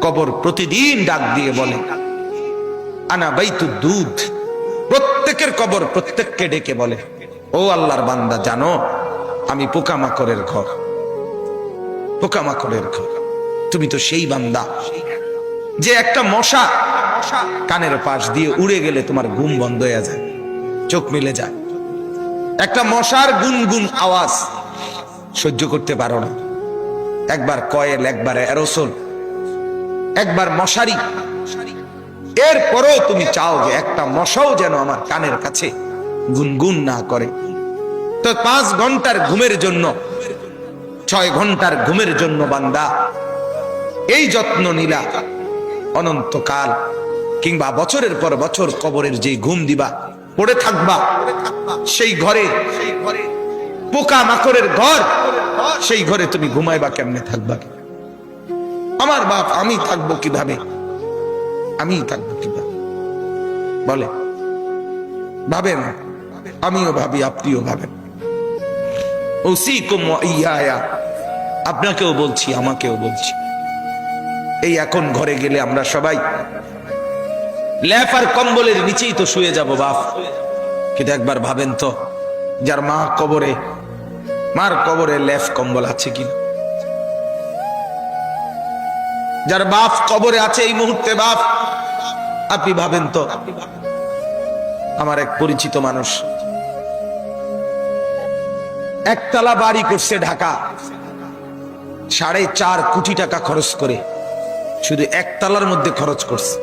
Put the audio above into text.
কবর প্রতিদিন ডাক দিয়ে বলে আনা বাইতুদ দুধ। প্রত্যেকের কবর প্রত্যেককে ডেকে বলে, ও আল্লাহর বান্দা, জানো আমি পোকামাকড়ের ঘর, পোকামাকড়ের ঘর। তুমি তো সেই বান্দা যে একটা মশা কানের পাশ দিয়ে উড়ে গেলে তোমার ঘুম বন্ধ হয়ে যায়, চোখ মিলে যায়। একটা মশার গুনগুন আওয়াজ সহ্য করতে পারো না। একবার কয়েল, একবার অ্যারোসোল, একবার মশারি, এরপরও তুমি চাও যে একটা মশাও যেন আমার কানের কাছে গুনগুন না করে। তো 5 ঘন্টার ঘুমের জন্য, 6 ঘন্টার ঘুমের জন্য বান্দা এই যত্ন নিলা, অনন্তকাল কিংবা বছরের পর বছর কবরের যে ঘুম দিবা, পড়ে থাকবা সেই ঘরে, পোকা মাকড়ের ঘর, সেই ঘরে তুমি ঘুমাইবা কেমনে, থাকবা? আমার বাপ, আমি থাকবো কিভাবে? আমি থাকবো কিভাবে বলে? ভাবেন, আমিও ভাবি, আপনিও ভাবেন। উসিকুম ওয়া ইয়া, আপনাকেও বলছি, আমাকেও বলছি। এই এখন ঘরে গেলে আমরা সবাই ল্যাপ আর কম্বলের নিচেই তো শুয়ে যাব বাপ। কিন্তু একবার ভাবেন তো, যার মা কবরে, মার কবরে ল্যাপ কম্বল আছে কিনা? যার বাপ কবরে আছে এই মুহূর্তে, বাপ আপনি ভাবেন তো। আমার এক পরিচিত মানুষ একতলা বাড়ি করছে ঢাকা, 4.5 কোটি টাকা খরচ করে, শুধু একতলার মধ্যে খরচ করছে।